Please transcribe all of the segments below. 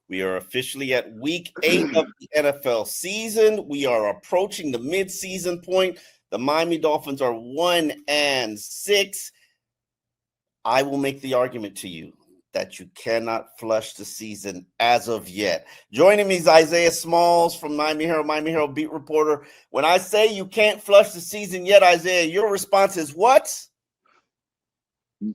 We are officially at week 8 of the NFL season. We are approaching the mid-season point. The Miami Dolphins are 1-6. I will make the argument to you that you cannot flush the season as of yet. Joining me is Isaiah Smalls from Miami Herald beat reporter. When I say you can't flush the season yet, Isaiah, your response is what?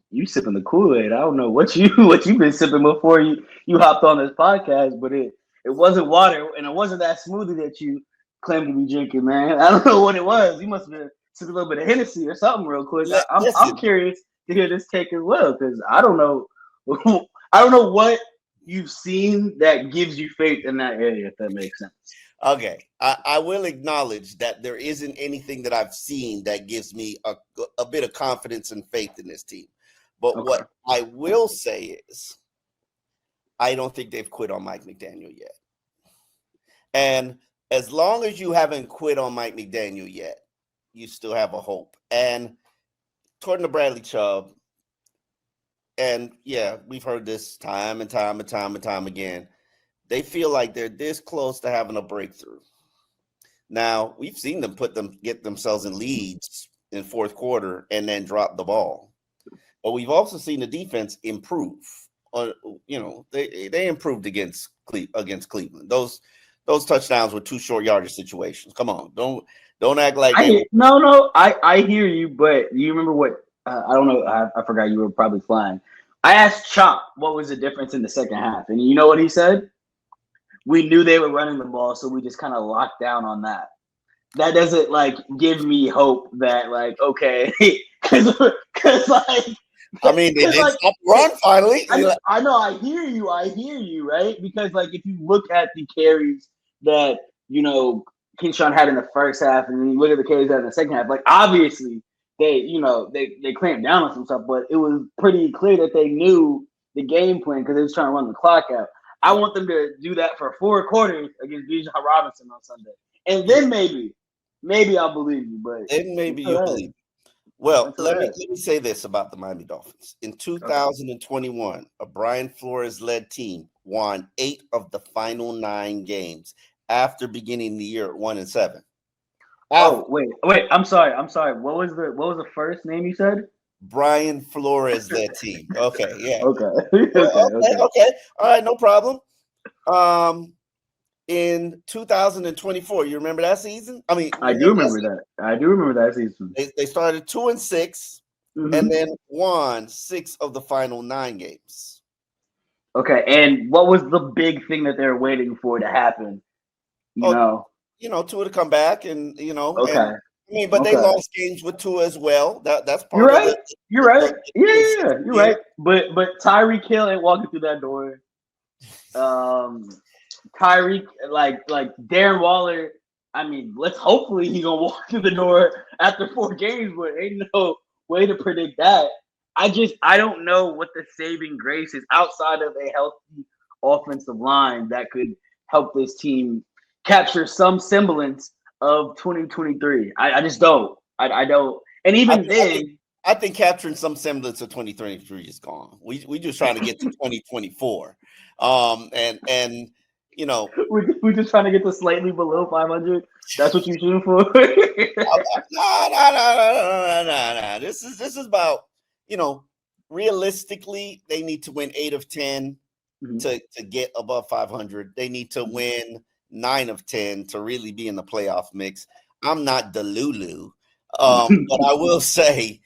You sipping the Kool-Aid. I don't know what you've been sipping before you hopped on this podcast, but it wasn't water and it wasn't that smoothie that you claimed to be drinking, man. I don't know what it was. You must have been sipping a little bit of Hennessy or something real quick. I'm curious to hear this take as well, because I don't know what you've seen that gives you faith in that area, if that makes sense. Okay, I will acknowledge that there isn't anything that I've seen that gives me a bit of confidence and faith in this team. But What I will say is I don't think they've quit on Mike McDaniel yet. And as long as you haven't quit on Mike McDaniel yet, you still have a hope. And according to Bradley Chubb, and yeah, we've heard this time and time again, they feel like they're this close to having a breakthrough. Now, we've seen them get themselves in leads in fourth quarter and then drop the ball. But we've also seen the defense improve. They improved against Cleveland. Those touchdowns were 2 short yardage situations. Come on, don't act like I hear you, but you remember what? I don't know. I forgot you were probably flying. I asked Chop what was the difference in the second half, and you know what he said? We knew they were running the ball, so we just kind of locked down on that. That doesn't give me hope that okay, because they did stop run finally. I know. I hear you, right? Because if you look at the carries that Kinshawn had in the first half, and then you look at the carries that in the second half, obviously they clamped down on some stuff, but it was pretty clear that they knew the game plan because they was trying to run the clock out. I want them to do that for 4 quarters against Bijan Robinson on Sunday, and then maybe I'll believe you. But then maybe you'll believe me. Well, let me say this about the Miami Dolphins. In 2021, a Brian Flores-led team won 8 of the final 9 games after beginning the year at 1-7. Oh, wait! I'm sorry. What was the first name you said? Brian Flores led team. Okay, yeah. Okay. Okay. All right, no problem. In 2024, you remember that season? I do remember that. I do remember that season. They started 2-6, and then won 6 of the final 9 games. Okay, and what was the big thing that they're waiting for to happen? Tua to come back, and Okay. But they lost games with Tua as well. That's part You're right. of it. You're right. Yeah, you're right. But Tyreek Hill ain't walking through that door. Tyreek, like Darren Waller. Let's hopefully he gonna walk through the door after 4 games, but ain't no way to predict that. I don't know what the saving grace is outside of a healthy offensive line that could help this team capture some semblance of 2023. I just don't. I don't. And even I think capturing some semblance of 2023 is gone. We just trying to get to 2024. We're just trying to get to slightly below 500. That's what you're shooting for. No. This is about realistically they need to win 8 of 10 to get above 500. They need to win 9 of 10 to really be in the playoff mix. I'm not Delulu, but I will say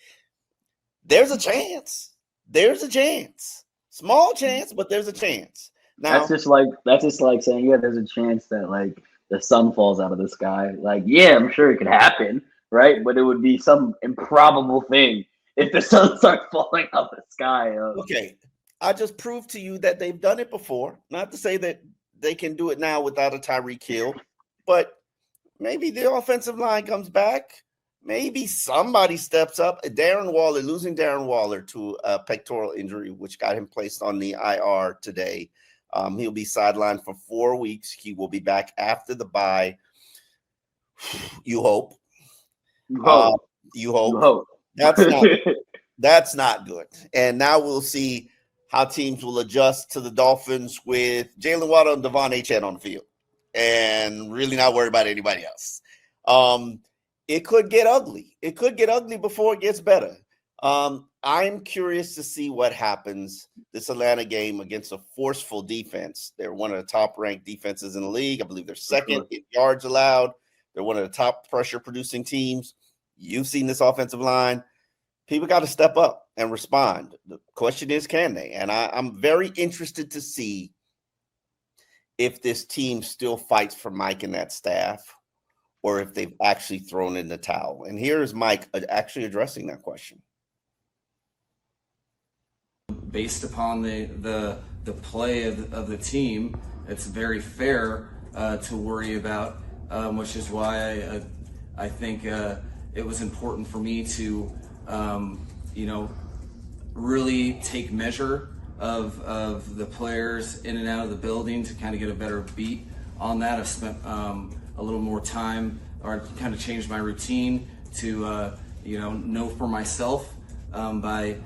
there's a chance. There's a chance. Small chance, but there's a chance. Now, that's just like saying, yeah, there's a chance that the sun falls out of the sky. Yeah, I'm sure it could happen, right? But it would be some improbable thing if the sun starts falling out of the sky. Okay, I just proved to you that they've done it before. Not to say that they can do it now without a Tyreek Hill, but maybe the offensive line comes back. Maybe somebody steps up. Losing Darren Waller to a pectoral injury, which got him placed on the IR today. He'll be sidelined for 4 weeks. He will be back after the bye. You hope. You hope. That's not good. And now we'll see how teams will adjust to the Dolphins with Jalen Waddle and Devon Achane on the field and really not worry about anybody else. It could get ugly. It could get ugly before it gets better. I'm curious to see what happens this Atlanta game against a forceful defense. They're one of the top-ranked defenses in the league. I believe they're second in yards allowed. They're one of the top pressure-producing teams. You've seen this offensive line. People got to step up and respond. The question is, can they? And I'm very interested to see if this team still fights for Mike and that staff or if they've actually thrown in the towel. And here's Mike actually addressing that question. Based upon the play of the team, it's very fair to worry about, which is why I think it was important for me to really take measure of the players in and out of the building to kind of get a better beat on that. I've spent a little more time, or kind of changed my routine to know for myself by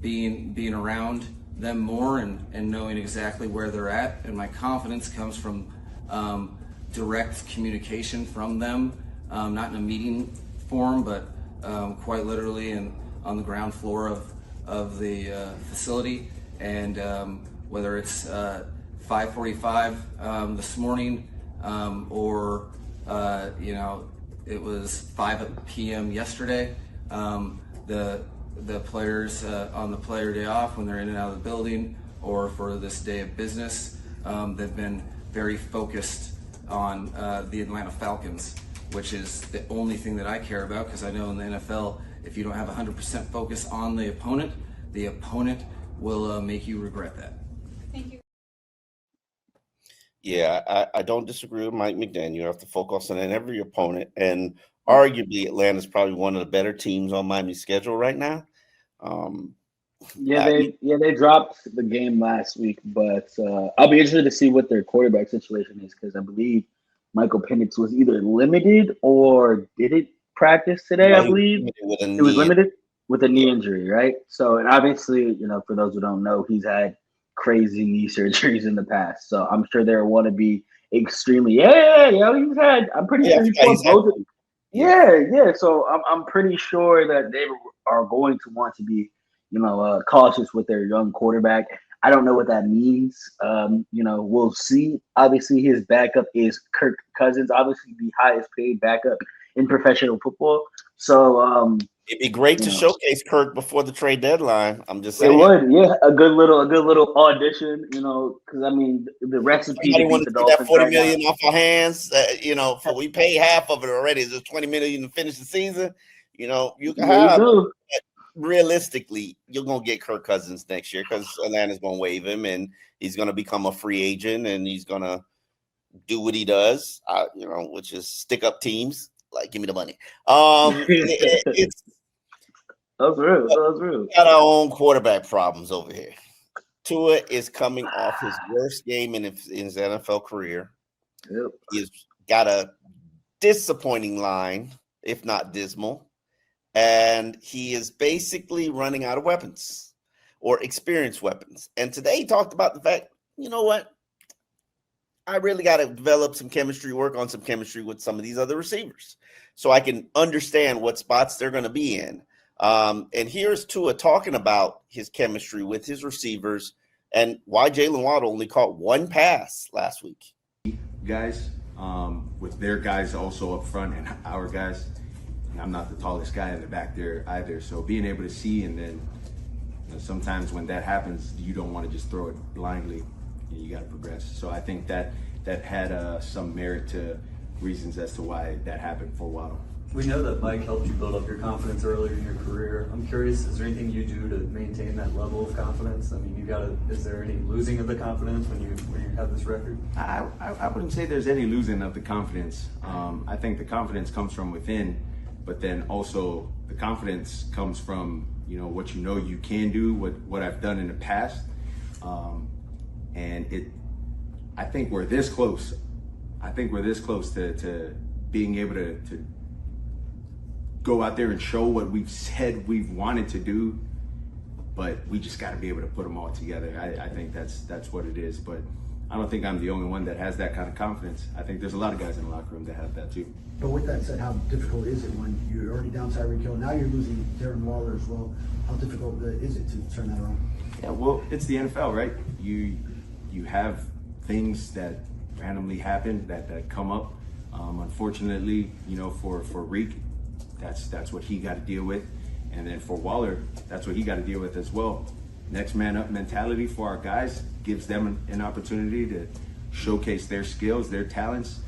being around them more and knowing exactly where they're at. And my confidence comes from direct communication from them, not in a meeting form, but quite literally and on the ground floor of the facility. And whether it's 5:45 this morning or it was 5 p.m. yesterday, the players on the player day off when they're in and out of the building, or for this day of business, they've been very focused on the Atlanta Falcons, which is the only thing that I care about, because I know in the NFL, if you don't have 100% focus on the opponent will make you regret that. Thank you. Yeah, I don't disagree with Mike McDaniel. You have to focus on every opponent, and arguably Atlanta's probably one of the better teams on Miami's schedule right now. They dropped the game last week, but I'll be interested to see what their quarterback situation is, because I believe Michael Penix was either limited or didn't practice today. I believe it was limited with a knee injury, right? So, and obviously, for those who don't know, he's had crazy knee surgeries in the past. So I'm sure there want to be extremely, I'm pretty sure he's both of them. Yeah. So I'm pretty sure that they are going to want to be, cautious with their young quarterback. I don't know what that means. We'll see. Obviously, his backup is Kirk Cousins, obviously the highest paid backup in professional football. So it'd be great to showcase Kirk before the trade deadline. I'm just saying. It would, yeah. A good little audition, because I mean the recipe to beat the Dolphins. That $40 million off our hands. We pay half of it already. It's just $20 million to finish the season. You can have. Realistically, you're gonna get Kirk Cousins next year because Atlanta's gonna waive him and he's gonna become a free agent and he's gonna do what he does, which is stick up teams. Like, give me the money. It's that's real. We got our own quarterback problems over here. Tua is coming off his worst game in his NFL career. Yep. He's got a disappointing line, if not dismal. And he is basically running out of weapons or experienced weapons. And today he talked about the fact, you know what? I really got to develop some chemistry, work on some chemistry with some of these other receivers so I can understand what spots they're going to be in. And here's Tua talking about his chemistry with his receivers and why Jalen Waddle only caught one pass last week. Guys, with their guys also up front and our guys. I'm not the tallest guy in the back there either. So being able to see, and then sometimes when that happens, you don't want to just throw it blindly. You got to progress. So I think that had some merit to reasons as to why that happened for Waddle. We know that Mike helped you build up your confidence earlier in your career. I'm curious, is there anything you do to maintain that level of confidence? I mean, is there any losing of the confidence when you have this record? I wouldn't say there's any losing of the confidence. I think the confidence comes from within. But then also the confidence comes from, what you can do, what I've done in the past. I think we're this close. I think we're this close to being able to go out there and show what we've said we've wanted to do but we just got to be able to put them all together. I think that's what it is. But I don't think I'm the only one that has that kind of confidence. I think there's a lot of guys in the locker room that have that too. But with that said, how difficult is it when you're already down Tyreek Hill? Now you're losing Darren Waller as well. How difficult is it to turn that around? Yeah, well, it's the NFL, right? You have things that randomly happen that come up. Unfortunately, for Reek, that's what he got to deal with, and then for Waller, that's what he got to deal with as well. Next man up mentality for our guys gives them an opportunity to showcase their skills, their talents,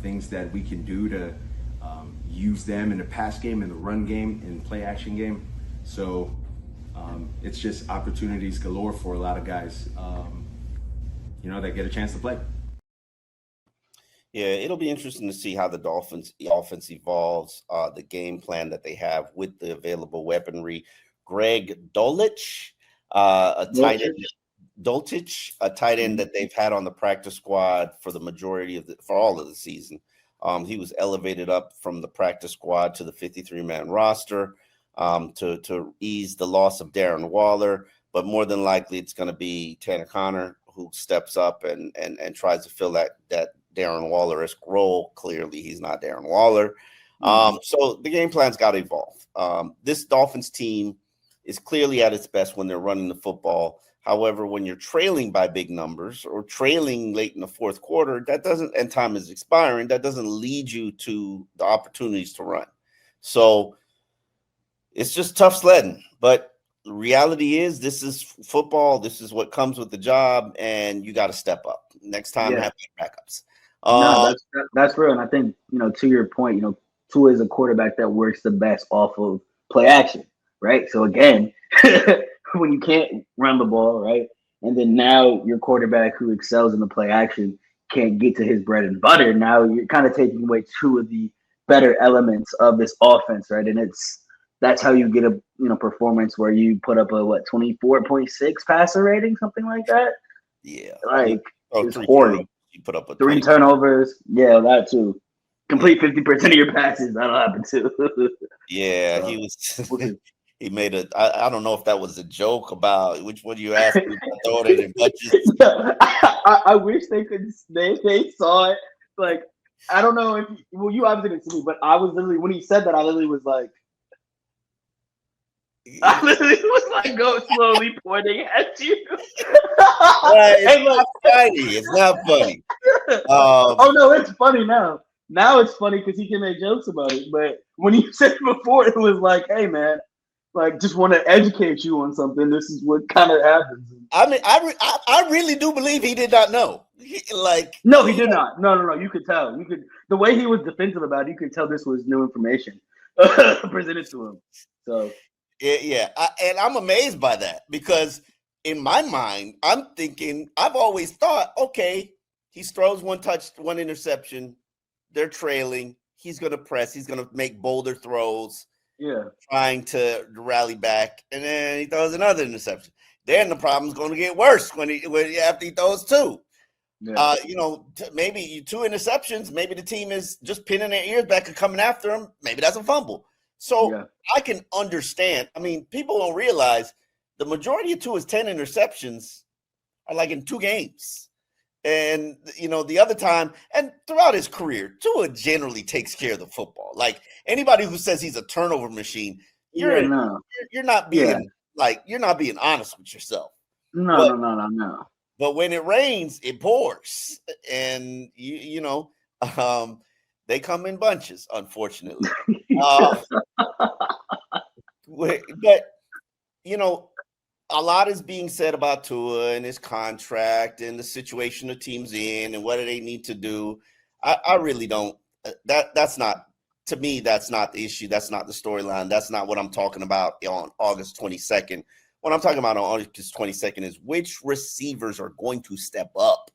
things that we can do to use them in the pass game, in the run game, in play action game. So it's just opportunities galore for a lot of guys, that get a chance to play. Yeah, it'll be interesting to see how the Dolphins offense evolves, the game plan that they have with the available weaponry. Greg Dulcich, a tight end that they've had on the practice squad for the majority for all of the season. He was elevated up from the practice squad to the 53-man roster to ease the loss of Darren Waller, but more than likely it's going to be Tanner Connor who steps up and tries to fill that Darren Waller-esque role. Clearly, he's not Darren Waller. So the game plan's got to evolve. This Dolphins team is clearly at its best when they're running the football. However, when you're trailing by big numbers or trailing late in the fourth quarter, and time is expiring, that doesn't lead you to the opportunities to run. So it's just tough sledding. But the reality is this is football. This is what comes with the job, and you got to step up. Next time, have backups. No, that's real. And I think, to your point, Tua is a quarterback that works the best off of play action, right? So again, when you can't run the ball, right? And then now your quarterback who excels in the play action can't get to his bread and butter. Now you're kind of taking away two of the better elements of this offense, right? And that's how you get a performance where you put up a 24.6 passer rating, something like that. Yeah. Like it's horrible. You put up 3 turnovers. Yeah, that too. Complete 50% of your passes. That'll happen too. Yeah, he was. He made I don't know if that was a joke about which one you asked me to throw it in bunches. I wish they could. They saw it. Like, I don't know if you obviously didn't see me, but I was literally, when he said that, I literally was like, go slowly pointing at you. It's not funny. It's not funny. Oh no, it's funny now. Now it's funny because he can make jokes about it. But when he said it before, it was like, hey man, like just want to educate you on something. This is what kind of happens. I mean, I really do believe he did not know. No, he did not. No. You could tell. The way he was defensive about it, you could tell this was new information presented to him. So. Yeah, and I'm amazed by that because in my mind, I'm thinking, I've always thought, okay, he throws one interception, they're trailing, he's going to press, he's going to make bolder throws, trying to rally back, and then he throws another interception. Then the problem's going to get worse after he throws two. Yeah. Maybe 2 interceptions, maybe the team is just pinning their ears back and coming after him. Maybe that's a fumble. So I can understand. I mean, people don't realize the majority of Tua's 10 interceptions are like in 2 games. And, the other time, and throughout his career, Tua generally takes care of the football. Like anybody who says he's a turnover machine, you're not being you're not being honest with yourself. No. But when it rains, it pours. And they come in bunches, unfortunately. But a lot is being said about Tua and his contract and the situation the team's in and what do they need to do. I really don't. That's not, to me, that's not the issue. That's not the storyline. That's not what I'm talking about on August 22nd. What I'm talking about on August 22nd is which receivers are going to step up,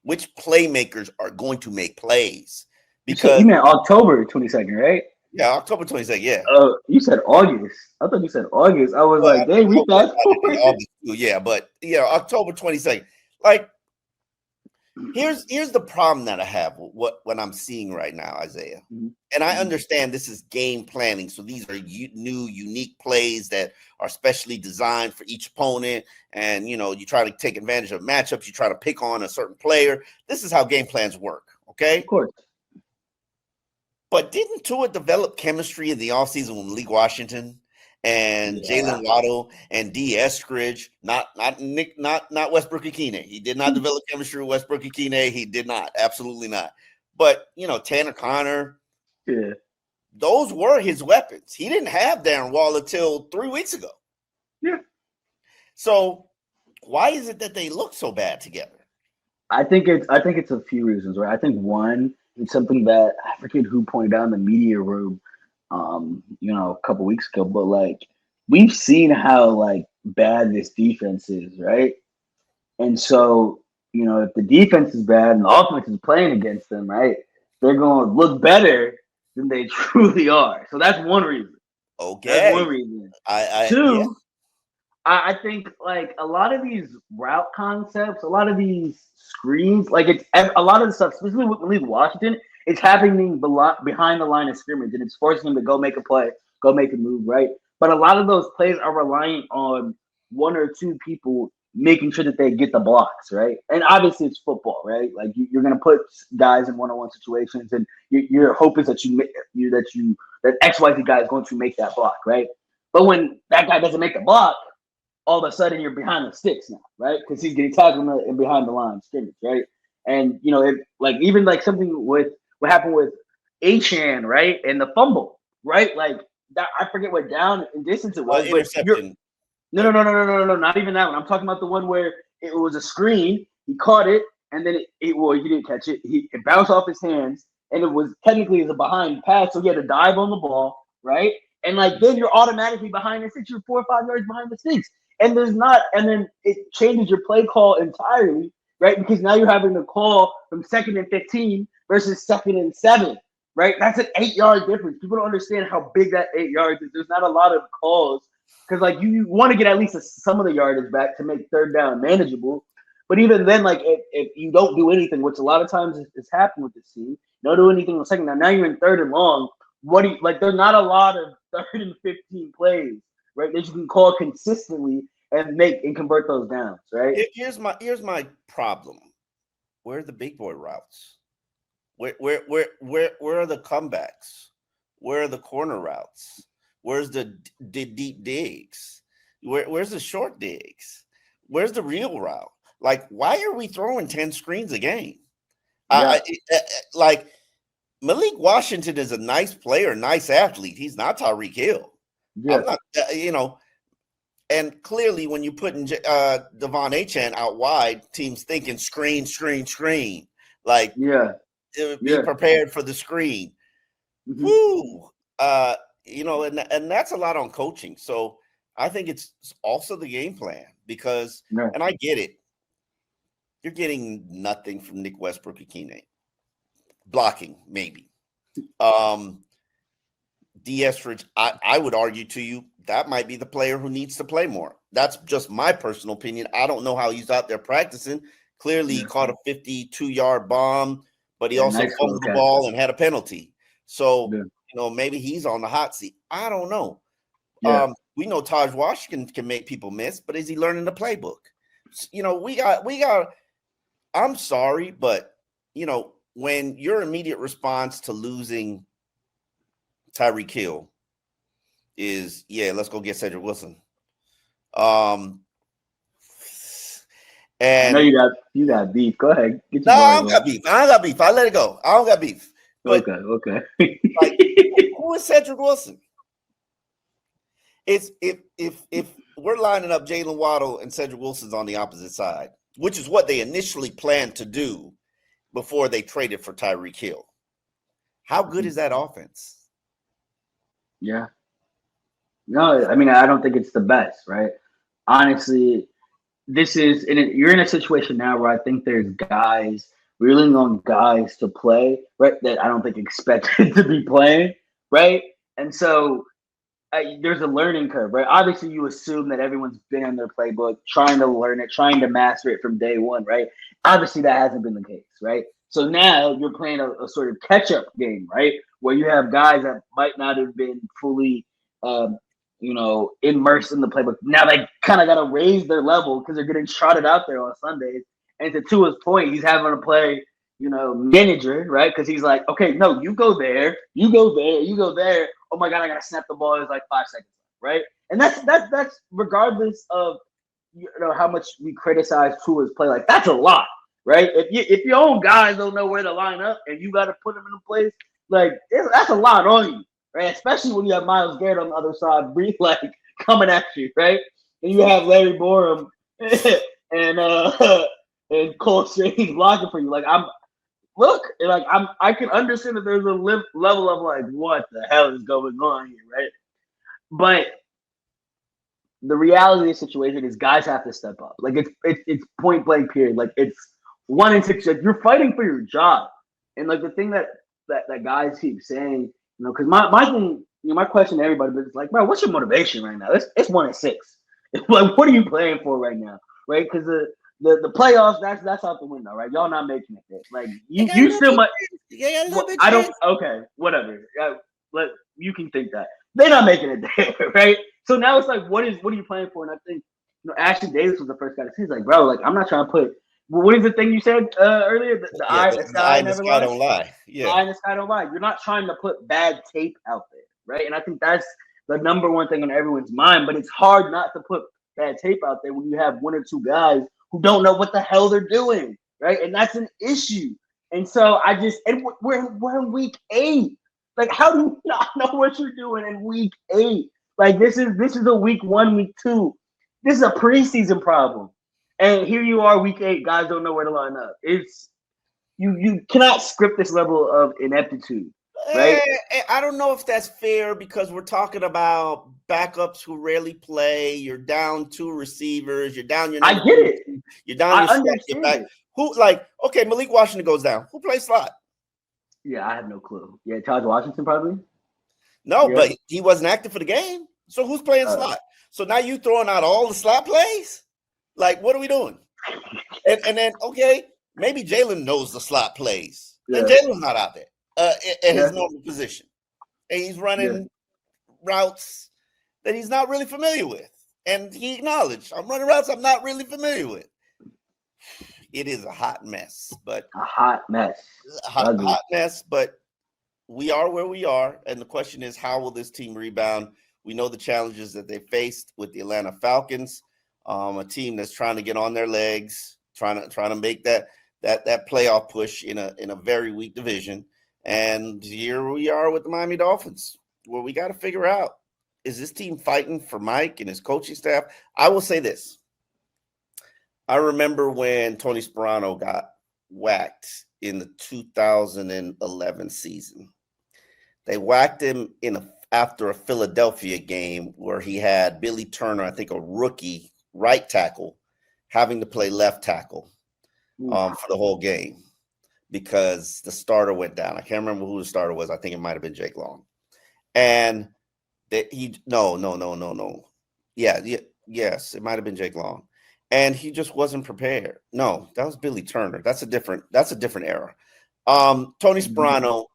which playmakers are going to make plays. Because you meant October 22nd, right? Yeah, October 22nd, yeah. You said August. I thought you said August. I was like, dang, we fast forward. Yeah, but October 22nd. Like, Here's the problem that I have with what I'm seeing right now, Isaiah. Mm-hmm. And I understand this is game planning. So these are new, unique plays that are specially designed for each opponent. And, you try to take advantage of matchups. You try to pick on a certain player. This is how game plans work, okay? Of course. But didn't Tua develop chemistry in the offseason with Malik Washington and Jalen Waddle and D. Eskridge? Not Westbrook-Ikine. He did not develop chemistry with Westbrook-Ikine. He did not. Absolutely not. But, Tanner Connor. Yeah. Those were his weapons. He didn't have Darren Waller till 3 weeks ago. Yeah. So why is it that they look so bad together? I think it's a few reasons, right? I think one, it's something that I forget who pointed out in the media room, a couple weeks ago, but like we've seen how bad this defense is, right? And so, if the defense is bad and the offense is playing against them, right, they're going to look better than they truly are. So that's one reason. Okay. That's one reason. Two, yeah. I think a lot of these route concepts, a lot of these screens, it's a lot of the stuff, especially with Malik Washington, it's happening behind the line of scrimmage, and it's forcing him to go make a play, go make a move, right? But a lot of those plays are relying on one or two people making sure that they get the blocks, right? And obviously it's football, right? Like you're going to put guys in one-on-one situations, and your hope is that that XYZ guy is going to make that block, right? But when that guy doesn't make the block, all of a sudden you're behind the sticks now, right? Because he's getting tackled in behind the line scrimmage, right? And even something with what happened with Achan, right, and the fumble, right? Like that, I forget what down and distance it was, but interception. No, not even that one. I'm talking about the one where it was a screen. He caught it, and then he didn't catch it. It bounced off his hands, and it was technically a behind pass, so he had to dive on the ball, right? And then you're automatically behind the six. You're 4 or 5 yards behind the six. And then it changes your play call entirely, right? Because now you're having to call from 2nd and 15 versus 2nd and 7, right? That's an 8-yard difference. People don't understand how big that 8 yards is. There's not a lot of calls because you want to get at least some of the yardage back to make third down manageable. But even then, if you don't do anything, which a lot of times has happened with this team, you don't do anything in the second down. Now you're in 3rd and long. There's not a lot of 3rd and 15 plays, right, that you can call consistently and convert those downs, right? Here's my problem. Where are the big boy routes? Where are the comebacks? Where are the corner routes? Where's the deep digs? Where's the short digs? Where's the real route? Why are we throwing 10 screens a game? Yeah. Malik Washington is a nice player, nice athlete. He's not Tyreek Hill. Yeah. I'm not, and clearly when you put Devon Achan out wide, teams thinking screen. Be prepared for the screen. Mm-hmm. Woo! And that's a lot on coaching. So I think it's also the game plan because, and I get it, you're getting nothing from Nick Westbrook-Ikine. Blocking, maybe. D. Eskridge, I would argue to you, that might be the player who needs to play more. That's just my personal opinion. I don't know how he's out there practicing. Clearly, he caught a 52-yard bomb, but he also fumbled the ball and had a penalty. So, maybe he's on the hot seat. I don't know. Yeah. We know Taj Washington can make people miss, but is he learning the playbook? We got. I'm sorry, but when your immediate response to losing Tyreek Hill is, let's go get Cedric Wilson. And I know you got beef. Go ahead. I don't got beef. I let it go. I don't got beef. But, okay. Who is Cedric Wilson? It's if we're lining up Jalen Waddle and Cedric Wilson's on the opposite side, which is what they initially planned to do before they traded for Tyreek Hill. How good is that offense? Yeah. No, I mean, I don't think it's the best, right? Honestly, you're in a situation now where I think there's guys, reeling on guys to play, right, that I don't think expected to be playing, right? And so there's a learning curve, right? Obviously, you assume that everyone's been in their playbook, trying to learn it, trying to master it from day one, right? Obviously, that hasn't been the case, right? So now you're playing a sort of catch-up game, right? Where you have guys that might not have been fully, immersed in the playbook. Now they kind of got to raise their level because they're getting trotted out there on Sundays. And to Tua's point, he's having to play, manager, right? Because he's like, okay, no, you go there, you go there, you go there. Oh my God, I gotta snap the ball. There's like 5 seconds, right? And that's regardless of how much we criticize Tua's play. Like that's a lot, right? If your own guys don't know where to line up and you got to put them in a place, like that's a lot on you, right? Especially when you have Myles Garrett on the other side, like coming at you, right? And you have Larry Borum and Cole Strange blocking for you. Like I can understand that there's a level of like, what the hell is going on here, right? But the reality of the situation is guys have to step up. Like it's point blank period. Like it's 1 in 6. Like you're fighting for your job, and like the thing that guys keep saying, because my thing, my question to everybody is like, bro, what's your motivation right now? It's 1 in 6. Like, what are you playing for right now, right? Because the playoffs, that's out the window, right? Y'all not making it there. Like you still might. I don't. Okay, whatever. You can think that they're not making it there, right? So now it's like, what are you playing for? And I think Ashley Davis was the first guy to say, he's like, bro, like I'm not trying to put. What is the thing you said earlier? The eye in the sky never lies. Don't lie. Yeah, the eye in the sky don't lie. You're not trying to put bad tape out there, right? And I think that's the number one thing on everyone's mind. But it's hard not to put bad tape out there when you have 1 or 2 guys who don't know what the hell they're doing, right? And that's an issue. And so we're in week 8. Like, how do you not know what you're doing in week 8? Like, this is a week 1, week 2. This is a preseason problem. And here you are, week 8, guys don't know where to line up. It's you cannot script this level of ineptitude, right? I don't know if that's fair because we're talking about backups who rarely play. You're down 2 receivers. You're down your. I get it. You're down I your understand back. it. Who okay? Malik Washington goes down. Who plays slot? Yeah, I have no clue. Yeah, Taj Washington probably. No, Yeah. but he wasn't active for the game. So who's playing slot? So now you throwing out all the slot plays? Like, what are we doing? And then, okay, maybe Jalen knows the slot plays. And Jalen's not out there at his normal position. And he's running routes that he's not really familiar with. And he acknowledged, I'm running routes I'm not really familiar with. It is a hot mess. But a hot mess. Hot mess, but we are where we are. And the question is, how will this team rebound? We know the challenges that they faced with the Atlanta Falcons, a team that's trying to get on their legs, trying to make that playoff push in a very weak division. And here we are with the Miami Dolphins, where we got to figure out, is this team fighting for Mike and his coaching staff? I will say this. I remember when Tony Sparano got whacked in the 2011 season. They whacked him after a Philadelphia game where he had Billy Turner, I think a rookie right tackle, having to play left tackle for the whole game because the starter went down. I can't remember who the starter was. I think it might have been Jake Long. And no. Yes, it might have been Jake Long. And he just wasn't prepared. No, that was Billy Turner. That's a different era. Tony Sparano.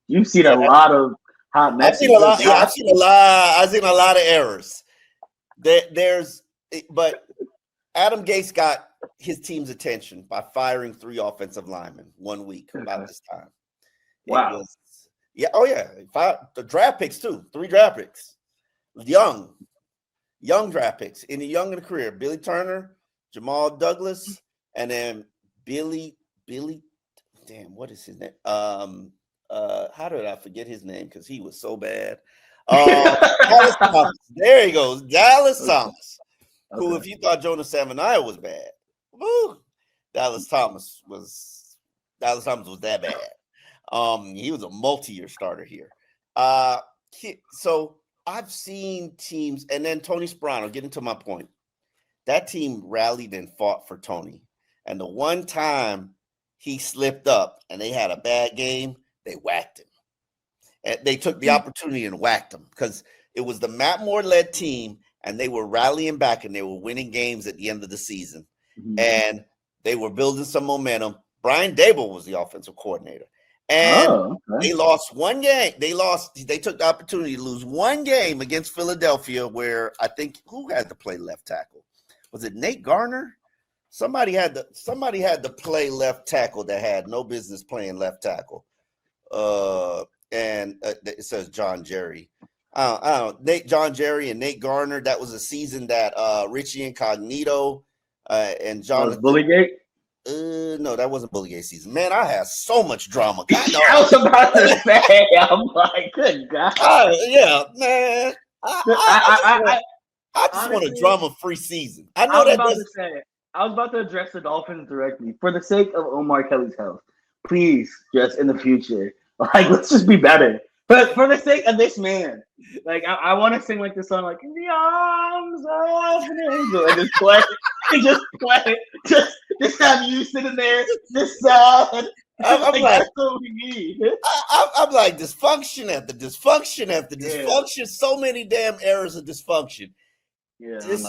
You've seen a lot of hot messes. I've seen a lot of errors. But Adam Gase got his team's attention by firing 3 offensive linemen 1 week about this time. Wow. The draft picks too. 3 draft picks. Young draft picks in the career. Billy Turner, Jamal Douglas, and then Billy. Damn, what is his name? How did I forget his name? Because he was so bad. Dallas Thomas. There he goes. Dallas Thomas. Who, if you thought Jonas Savanaia was bad, Dallas Thomas was that bad. He was a multi-year starter here. So I've seen teams, and then Tony Sparano, getting to my point, that team rallied and fought for Tony. And the one time he slipped up and they had a bad game, they whacked him. And they took the opportunity and whacked him because It was the Matt Moore-led team, and they were rallying back, and they were winning games at the end of the season. Mhm. And they were building some momentum. Brian Daboll was the offensive coordinator. And they lost one game. They took the opportunity to lose one game against Philadelphia, where I think who had to play left tackle? Was it Nate Garner? Somebody had to play left tackle that had no business playing left tackle. And it says John Jerry. I don't John Jerry and Nate Garner. That was a season that Richie Incognito and Jonathan Bullygate. No, that wasn't Bullygate season. Man, I had so much drama. I was about to say, I'm like, good God. Yeah, man. I just want a drama-free season. I know that. I was about to address the Dolphins directly. For the sake of Omar Kelly's health, please, just in the future, like, let's just be better. But for the sake of this man, like, I want to sing like this song, like "In the Arms of an Angel," and just have you sitting there, this sad. I'm like, that's what we need. I'm like dysfunction after dysfunction after dysfunction. Yeah. So many damn errors of dysfunction. Yeah, this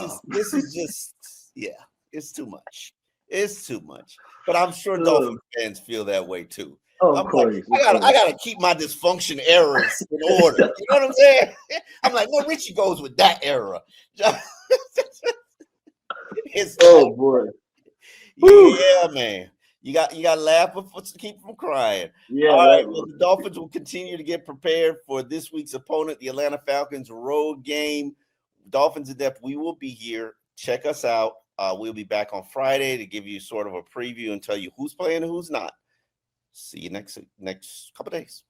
is just it's too much. It's too much. But I'm sure Dolphins fans feel that way too. Oh, of course. Like, I gotta keep my dysfunction errors in order. You know what I'm saying? I'm like, no, Richie goes with that era. Oh boy. Yeah, man. You got to laugh to keep from crying. Yeah. All right. Well, the Dolphins will continue to get prepared for this week's opponent, the Atlanta Falcons road game. Dolphins in depth. We will be here. Check us out. We'll be back on Friday to give you sort of a preview and tell you who's playing and who's not. See you next couple days.